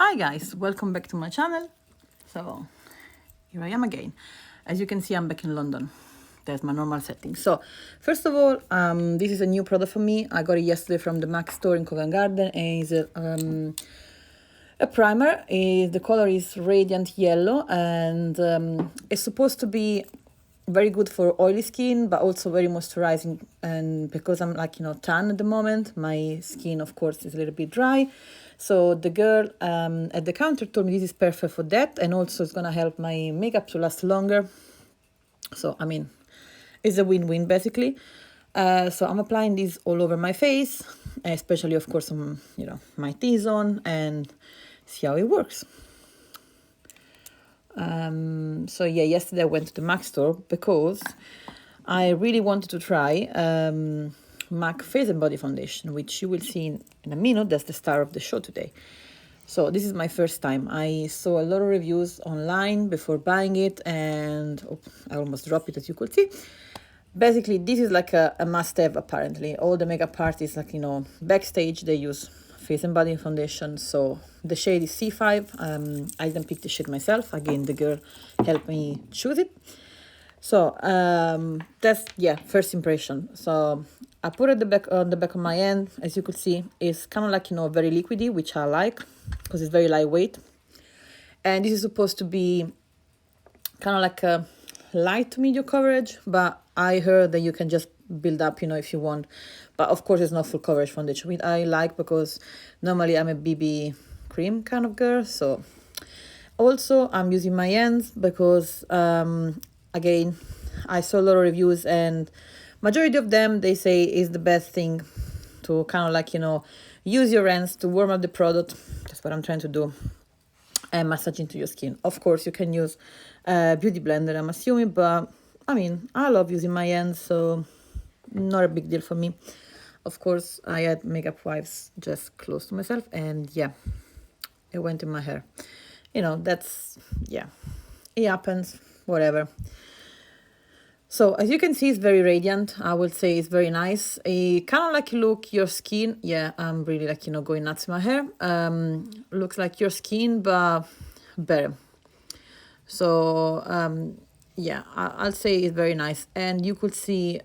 Hi guys, welcome back to my channel. So here I am again. As you can see, I'm back in London. That's my normal setting. So first of all, this is a new product for me. I got it yesterday from the MAC store in Covent Garden, and it's a primer. The color is radiant yellow, and it's supposed to be very good for oily skin, but also very moisturizing. And because I'm tan at the moment, my skin of course is a little bit dry. So the girl at the counter told me this is perfect for that, and also it's gonna help my makeup to last longer. So I mean, it's a win-win basically. So I'm applying this all over my face, especially of course on my T-zone, and see how it works. So yeah, yesterday I went to the MAC store because I really wanted to try MAC Face and Body Foundation, which you will see in a minute. That's the star of the show today. So this is my first time. I saw a lot of reviews online before buying it, and I almost dropped it, as you could see. Basically, this is like a must-have apparently. All the makeup artists, backstage, they use Face and Body Foundation. So the shade is C5. I didn't pick the shade myself. Again, the girl helped me choose it. So that's first impression. So I put it on the back of my hand. As you could see, it's kind of like very liquidy, which I like because it's very lightweight. And this is supposed to be kind of like a light to medium coverage, but I heard that you can just build up if you want. But of course it's not full coverage foundation, which I like because normally I'm a BB cream kind of girl. So also I'm using my hands because again, I saw a lot of reviews, and majority of them, they say is the best thing to kind of use your hands to warm up the product. That's what I'm trying to do, and massage into your skin. Of course you can use a beauty blender, I'm assuming, but I mean, I love using my hands, so not a big deal for me. Of course I had makeup wipes just close to myself, and yeah, it went in my hair. That's it happens, whatever. So as you can see, it's very radiant. I would say it's very nice. It kind of look your skin. Yeah, I'm really going nuts with my hair. Looks like your skin, but better. So yeah, I'll say it's very nice. And you could see,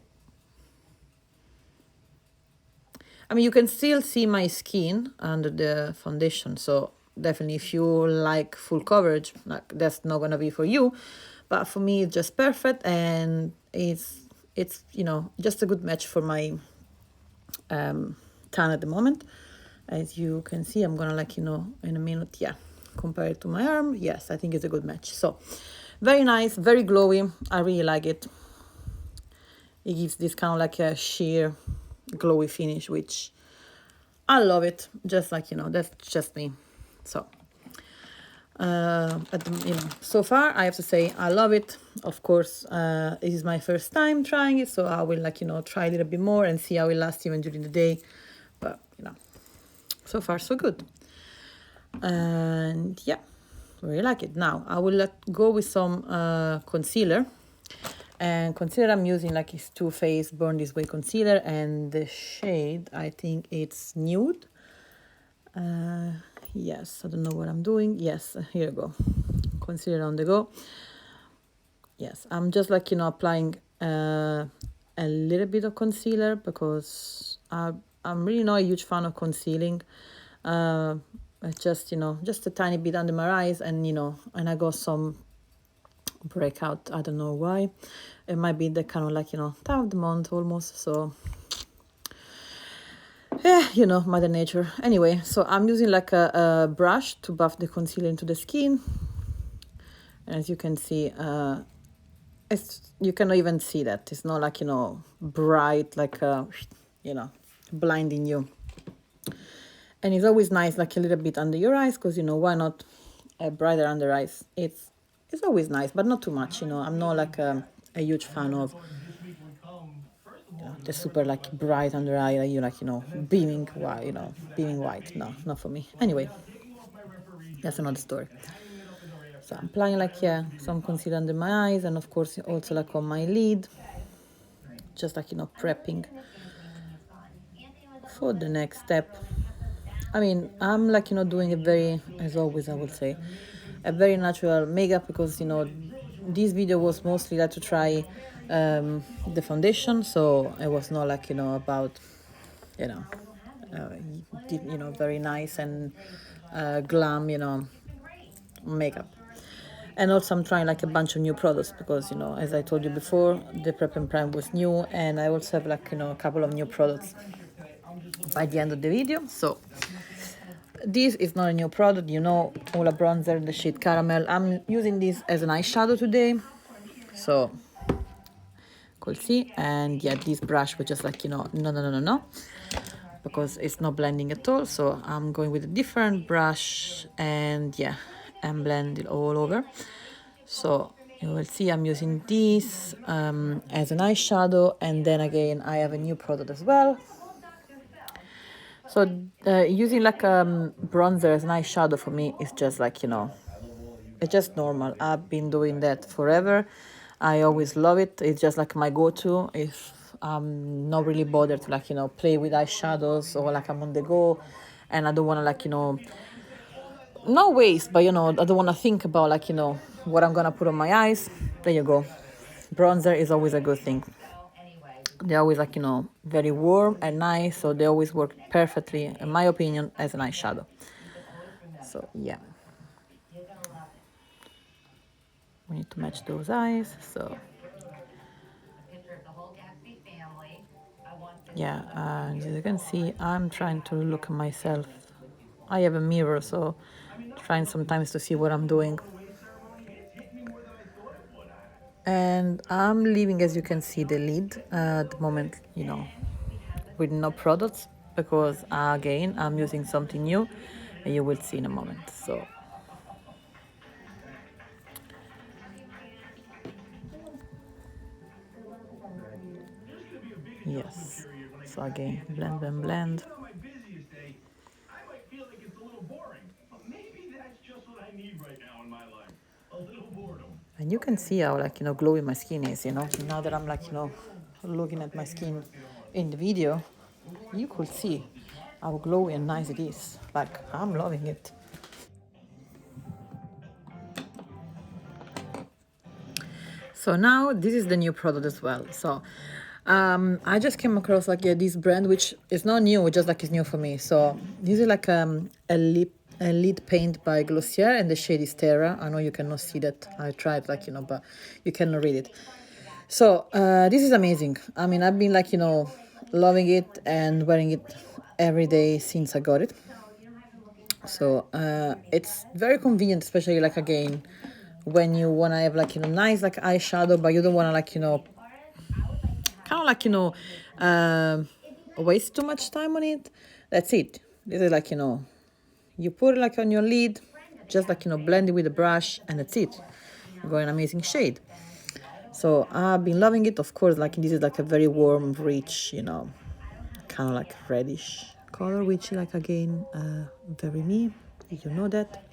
I mean, you can still see my skin under the foundation. So definitely, if you like full coverage, that's not gonna be for you. But for me, it's just perfect, and it's just a good match for my tan at the moment. As you can see, I'm gonna in a minute, compare it to my arm. Yes, I think it's a good match. So very nice, very glowy. I really like it. It gives this kind of a sheer glowy finish, which I love it. Just that's just me. So so far I have to say I love it. Of course, this is my first time trying it, so I will try a little bit more and see how it lasts even during the day. But so far so good. And yeah, really like it. Now I will go with some concealer. And concealer I'm using is Too Faced Born This Way concealer, and the shade, I think it's nude. Yes, I don't know what I'm doing. Yes, here you go. Concealer on the go. Yes, I'm just applying a little bit of concealer because I'm really not a huge fan of concealing. Just just a tiny bit under my eyes, and and I got some breakout. I don't know why. It might be the kind of time of the month almost. So yeah, Mother Nature. Anyway, so I'm using a brush to buff the concealer into the skin. And as you can see, you cannot even see that. It's not bright, blinding you. And it's always nice, a little bit under your eyes, because why not a brighter under eyes? It's always nice, but not too much. I'm not a huge fan of the super bright under eye, beaming white, beaming white. No, not for me. Anyway, that's another story. So I'm applying some concealer under my eyes, and of course also on my lid, just prepping for the next step. I mean, I'm like, doing a very, as always, I would say, a very natural makeup because, this video was mostly like to try the foundation. So it was not like, about, you know, very nice and glam, makeup. And also I'm trying like a bunch of new products because, as I told you before, the Prep and Prime was new, and I also have like, a couple of new products by the end of the video. So this is not a new product, Hoola bronzer, the shade Caramel. I'm using this as an eyeshadow today, so could see. And yeah, this brush was just like, no, because it's not blending at all. So I'm going with a different brush, and yeah, and blend it all over. So you will see I'm using this as an eyeshadow, and then again I have a new product as well. So using like bronzer as an eyeshadow for me is just like, it's just normal. I've been doing that forever. I always love it. It's just like my go-to if I'm not really bothered to like, play with eyeshadows, or like I'm on the go and I don't want to like, no waste, but I don't want to think about like, what I'm going to put on my eyes. There you go. Bronzer is always a good thing. They're always like, very warm and nice, so they always work perfectly, in my opinion, as an eyeshadow. So yeah, we need to match those eyes. So yeah, and as you can see, I'm trying to look at myself. I have a mirror, so trying sometimes to see what I'm doing. And I'm leaving, as you can see, the lid at the moment, with no products, because again, I'm using something new, and you will see in a moment. So yes, so again, blend, blend, blend. And you can see how like, glowy my skin is, now that I'm like, looking at my skin in the video, you could see how glowy and nice it is. Like, I'm loving it. So now this is the new product as well. So I just came across like this brand, which is not new, just like it's new for me. So this is like a lid paint by Glossier, and the shade is Terra. I know you cannot see that. I tried like, but you cannot read it. So this is amazing. I mean, I've been like, loving it and wearing it every day since I got it. So it's very convenient, especially like again, when you want to have like, nice like eyeshadow, but you don't want to like, kind of like, waste too much time on it. That's it. This is like, you put it like on your lid, just like, blend it with a brush, and that's it. You got an amazing shade. So I've been loving it. Of course, like this is like a very warm, rich, kind of like reddish color, which like again, very me, you know that.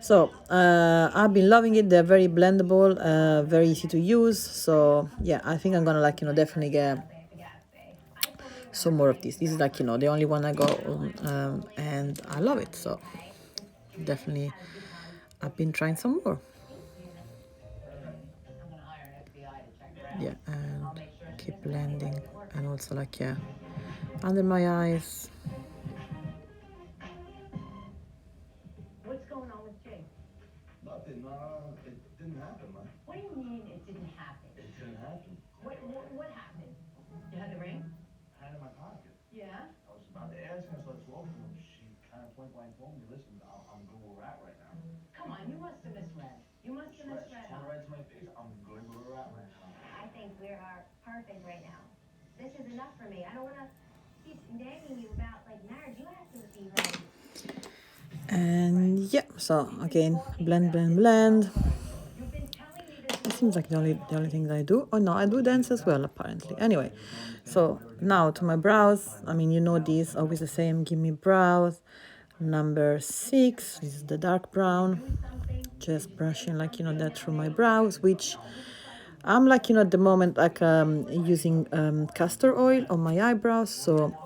So I've been loving it. They're very blendable, very easy to use. So yeah, I think I'm gonna like, definitely get some more of this. This is like, the only one I got, and I love it. So definitely I've been trying some more. Yeah, and keep blending, and also like, yeah, under my eyes. What's going on with Jake? Nothing, it didn't happen, man. What do you mean it didn't happen? It didn't happen. What happened? You had the ring? I had it in my pocket. Yeah? I was about to ask her, so I spoke to her. She kind of point blank told me, listen, I'm good where we're at right now. Come on, you must have misread. You must have misread. She told me right to my face, I'm good where we're at right now. I think we are perfect right now. This is enough for me. I don't want to keep nagging you about like marriage. You have to be ready. And yeah, so again, blend, blend, blend. It seems like the only thing that I do. Oh no, I do dance as well, apparently. Anyway, so now to my brows. I mean, you know these, always the same. Gimme brows, number 6. This is the dark brown. Just brushing like, that through my brows, which I'm like, at the moment, like using castor oil on my eyebrows. So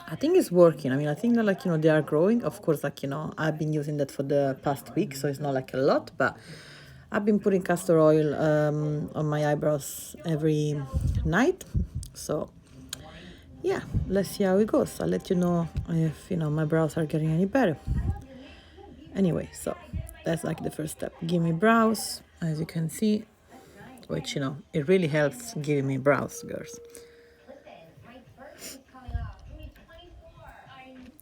I think it's working. I mean, I think that, like, you know, they are growing. Of course, like, you know, I've been using that for the past week, so it's not like a lot, but I've been putting castor oil on my eyebrows every night. So yeah, let's see how it goes. I'll let you know if, you know, my brows are getting any better. Anyway, so that's like the first step. Gimme brows, as you can see, which, you know, it really helps giving me brows, girls. Listen, my birthday's coming up. I'm gonna be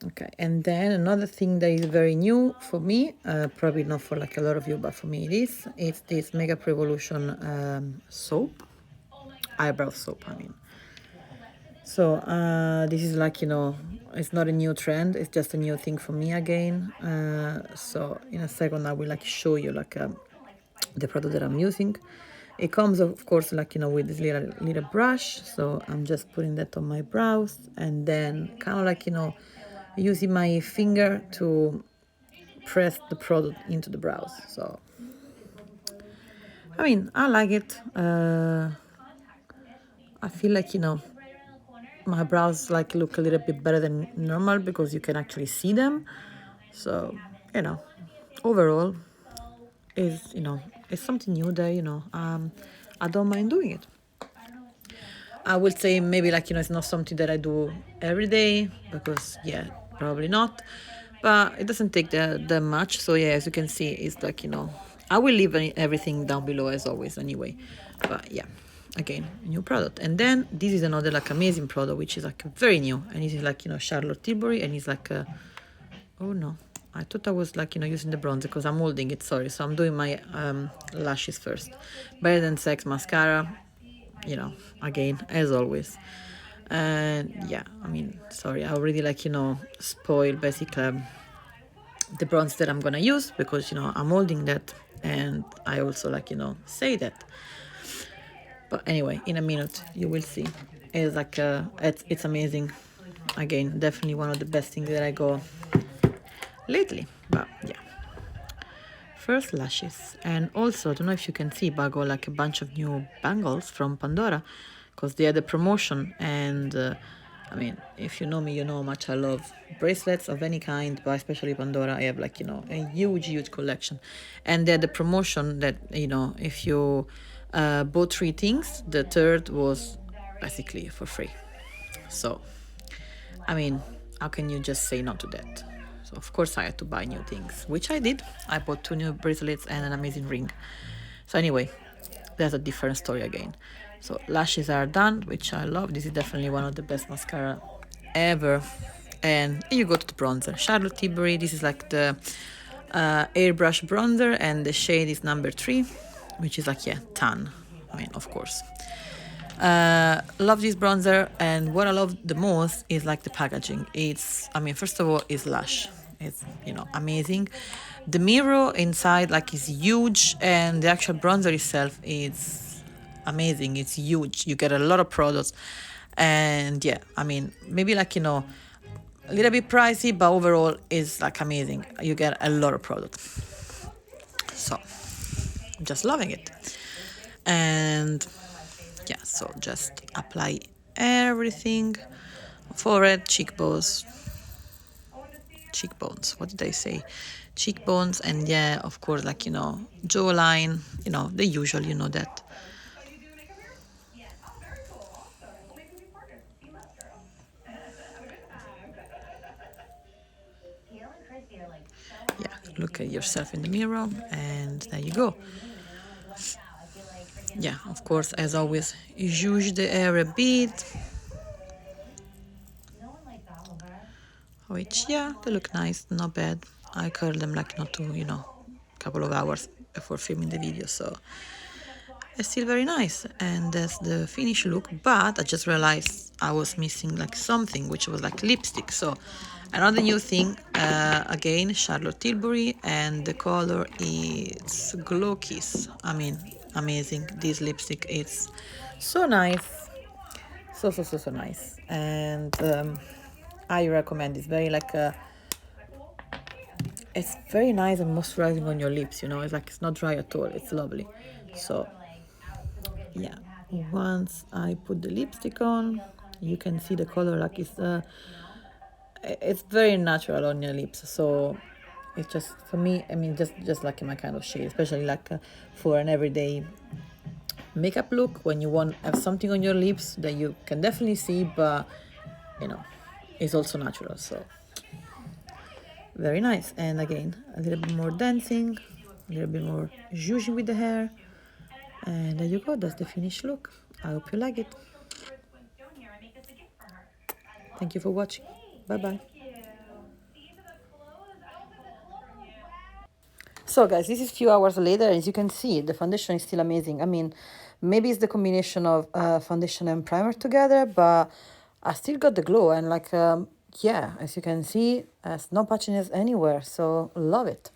24. Okay, and then another thing that is very new for me, probably not for like a lot of you, but for me it is, it's this Makeup Revolution soap, eyebrow soap, I mean. So this is like, you know, it's not a new trend, it's just a new thing for me again. So in a second I will like show you like the product that I'm using. It comes, of course, like, you know, with this little brush. So I'm just putting that on my brows and then kind of like, you know, using my finger to press the product into the brows. So, I mean, I like it. I feel like, you know, my brows like look a little bit better than normal because you can actually see them. So, you know, overall is, you know, it's something new that, you know, I don't mind doing it. I would say maybe like, you know, it's not something that I do every day because, yeah, probably not. But it doesn't take that much. So, yeah, as you can see, it's like, you know, I will leave everything down below as always anyway. But, yeah, again, new product. And then this is another like amazing product, which is like very new. And it is like, you know, Charlotte Tilbury. And it's like, oh, no. I thought I was like, you know, using the bronzer because I'm holding it, sorry. So I'm doing my lashes first. Better Than Sex mascara, you know, again, as always. And yeah, I mean, sorry, I already like, you know, spoiled basically the bronze that I'm gonna use because, you know, I'm holding that and I also like, you know, say that. But anyway, in a minute, you will see. It's like, it's amazing. Again, definitely one of the best things that I got lately, but yeah. First, lashes. And also, I don't know if you can see, but I got like a bunch of new bangles from Pandora because they had a promotion. And I mean, if you know me, you know how much I love bracelets of any kind, but especially Pandora. I have like, you know, a huge collection. And they had a promotion that, you know, if you bought 3 things, the third was basically for free. So, I mean, how can you just say no to that? So of course I had to buy new things, which I did. I bought 2 new bracelets and an amazing ring. So anyway, that's a different story again. So lashes are done, which I love. This is definitely one of the best mascara ever. And you go to the bronzer. Charlotte Tilbury, this is like the airbrush bronzer and the shade is number 3, which is like, yeah, tan. I mean, of course. Love this bronzer, and what I love the most is like the packaging. It's, I mean, first of all, it's lush. It's, you know, amazing. The mirror inside like is huge, and the actual bronzer itself is amazing. It's huge. You get a lot of products, and yeah, I mean, maybe like, you know, a little bit pricey, but overall is like amazing. You get a lot of products, so just loving it. And yeah, so just apply everything, forehead, cheekbones, what did I say, cheekbones, and yeah, of course, like, you know, jawline, you know, the usual, you know that. Gail and Chrissy are like so Yeah, happy. look at yourself in the mirror, and there you go. I feel like freaking Yeah, of course, as always, use the hair a bit, no one likes Oliver. which, yeah, they look nice, not bad. I curl them like not to, you know, couple of hours before filming the video, so it's still very nice. And that's the finished look, but I just realized I was missing like something, which was like lipstick. So another new thing, again, Charlotte Tilbury, and the color is Glow Kiss. I mean, amazing. This lipstick, it's so nice, so nice. And I recommend. It's very like it's very nice and moisturizing on your lips, you know. It's like, it's not dry at all. It's lovely. So yeah, once I put the lipstick on, you can see the color like it's it's very natural on your lips. So it's just, for me, I mean, just like my kind of shade, especially like for an everyday makeup look, when you want to have something on your lips that you can definitely see, but you know, it's also natural. So very nice. And again, a little bit more dancing, a little bit more zhuzhing with the hair, and there you go. That's the finished look. I hope you like it. Thank you for watching. Bye bye. So guys, this is a few hours later. As you can see, the foundation is still amazing. I mean, maybe it's the combination of foundation and primer together, but I still got the glow. And like, yeah, as you can see, there's no patchiness anywhere. So love it.